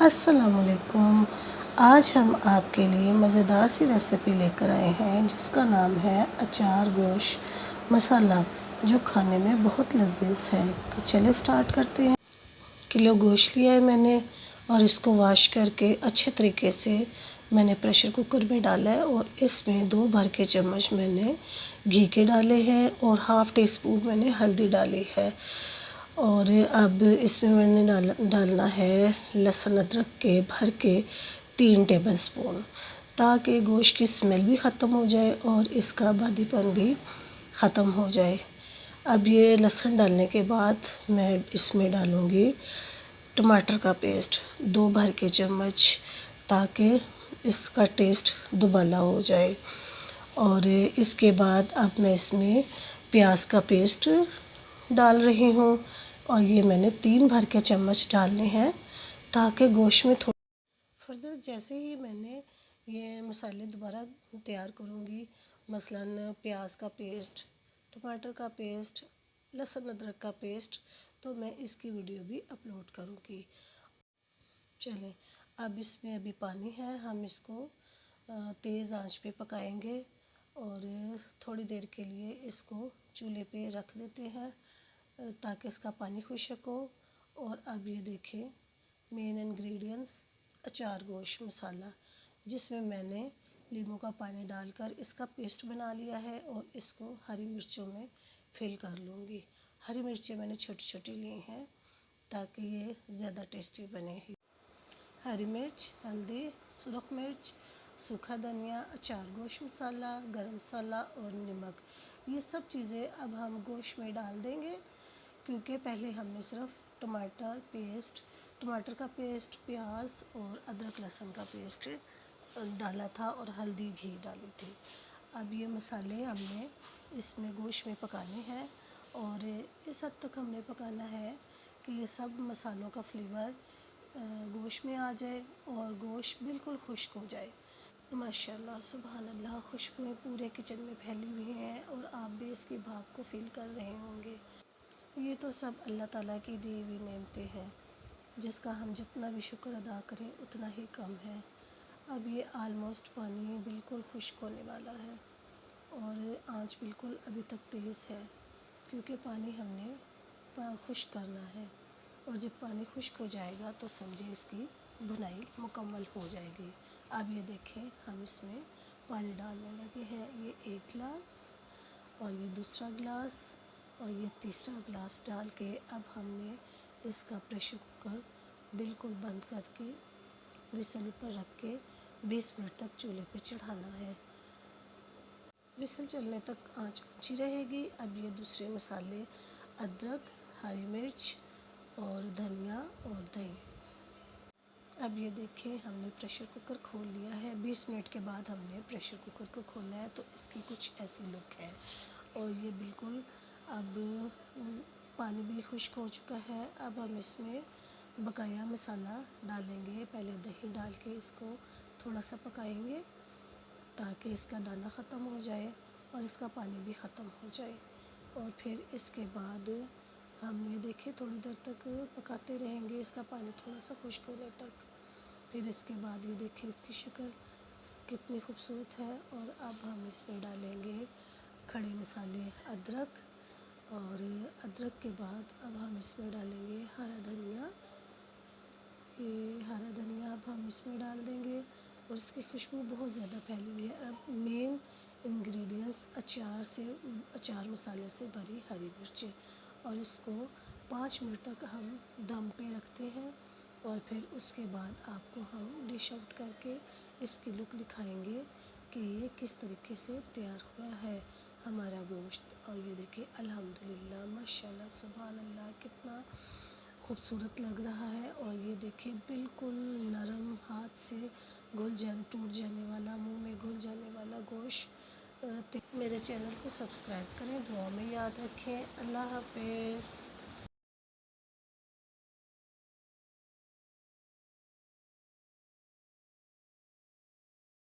अस्सलामुअलैकुम। आज हम आपके लिए मज़ेदार सी रेसिपी लेकर आए हैं जिसका नाम है अचार गोश्त मसाला, जो खाने में बहुत लजीज है। तो चलिए स्टार्ट करते हैं। किलो गोश्त लिया है मैंने और इसको वॉश करके अच्छे तरीके से मैंने प्रेशर कुकर में डाला है और इसमें 2 भर के चम्मच मैंने घी के डाले हैं और हाफ़ टी स्पून मैंने हल्दी डाली है। और अब इसमें मैंने डालना है लहसुन अदरक के भर के 3 टेबलस्पून, ताकि गोश्त की स्मेल भी ख़त्म हो जाए और इसका बादीपन भी ख़त्म हो जाए। अब ये लहसुन डालने के बाद मैं इसमें डालूँगी टमाटर का पेस्ट 2 भर के चम्मच, ताकि इसका टेस्ट दुबाला हो जाए। और इसके बाद अब मैं इसमें प्याज का पेस्ट डाल रही हूँ और ये मैंने 3 भर के चम्मच डालने हैं, ताकि गोश्त में थोड़ा फर्दर जैसे ही मैंने ये मसाले दोबारा तैयार करूँगी, मसलन प्याज का पेस्ट, टमाटर का पेस्ट, लहसुन अदरक का पेस्ट, तो मैं इसकी वीडियो भी अपलोड करूँगी। चलें, अब इसमें अभी पानी है, हम इसको तेज़ आंच पे पकाएंगे और थोड़ी देर के लिए इसको चूल्हे पे रख देते हैं ताकि इसका पानी खुश्क हो। और अब ये देखें मेन इंग्रेडिएंट्स अचार गोश्त मसाला, जिसमें मैंने नींबू का पानी डालकर इसका पेस्ट बना लिया है और इसको हरी मिर्चों में फिल कर लूँगी। हरी मिर्चें मैंने छोटी छोटी ली हैं ताकि ये ज़्यादा टेस्टी बने। हरी मिर्च, हल्दी, सुरख मिर्च, सूखा धनिया, अचार गोश्त मसाला, गरम मसाला और नमक, ये सब चीज़ें अब हम गोश्त में डाल देंगे, क्योंकि पहले हमने सिर्फ टमाटर का पेस्ट, प्याज और अदरक लहसुन का पेस्ट डाला था और हल्दी घी डाली थी। अब ये मसाले हमने इसमें गोश्त में पकाने हैं और इस हद तक हमने पकाना है कि ये सब मसालों का फ्लेवर गोश्त में आ जाए और गोश्त बिल्कुल खुश्क हो जाए। माशाल्लाह सुभान अल्लाह, खुशबुएं पूरे किचन में फैली हुई हैं और आप भी इसकी भाप को फील कर रहे होंगे। ये तो सब अल्लाह ताला की दी हुई नेमतें हैं, जिसका हम जितना भी शुक्र अदा करें उतना ही कम है। अब ये आलमोस्ट पानी बिल्कुल खुश्क होने वाला है और आंच बिल्कुल अभी तक तेज़ है, क्योंकि पानी हमने खुश्क करना है। और जब पानी खुश्क हो जाएगा तो समझिए इसकी भुनाई मुकम्मल हो जाएगी। अब ये देखें हम इसमें पानी डालने लगे हैं, ये 1 गिलास और ये दूसरा गिलास और ये तीसरा गिलास डाल के अब हमने इसका प्रेशर कुकर बिल्कुल बंद करके विसल पर रख के 20 मिनट तक चूल्हे पे चढ़ाना है। विसल चलने तक आंच ऊंची रहेगी। अब ये दूसरे मसाले अदरक, हरी मिर्च और धनिया और दही। अब ये देखें हमने प्रेशर कुकर खोल लिया है। 20 मिनट के बाद हमने प्रेशर कुकर को खोला है तो इसकी कुछ ऐसी लुक है। और ये बिल्कुल अब पानी भी खुश्क हो चुका है। अब हम इसमें बकाया मसाला डालेंगे। पहले दही डाल के इसको थोड़ा सा पकाएंगे ताकि इसका दाना ख़त्म हो जाए और इसका पानी भी ख़त्म हो जाए। और फिर इसके बाद हम ये देखें थोड़ी देर तक पकाते रहेंगे, इसका पानी थोड़ा सा खुश्क होने तक। फिर इसके बाद ये देखें इसकी शक्ल कितनी खूबसूरत है। और अब हम इसमें डालेंगे खड़े मसाले अदरक, और अदरक के बाद अब हम इसमें डालेंगे हरा धनिया। ये हरा धनिया अब हम इसमें डाल देंगे और इसकी खुशबू बहुत ज़्यादा फैली हुई है। अब मेन इंग्रेडिएंट्स अचार मसाले से भरी हरी मिर्चें, और इसको 5 मिनट तक हम दम पे रखते हैं और फिर उसके बाद आपको हम डिश आउट करके इसकी लुक दिखाएंगे कि ये किस तरीके से तैयार हुआ है हमारा गोश्त। और ये देखिए अल्हम्दुलिल्लाह माशाल्लाह सुभान अल्लाह, कितना खूबसूरत लग रहा है। और ये देखिए बिल्कुल नरम, हाथ से टूट जाने वाला, मुंह में घुल जाने वाला गोश्त। मेरे चैनल को सब्सक्राइब करें, दुआ में याद रखें। अल्लाह हाफ़िज़।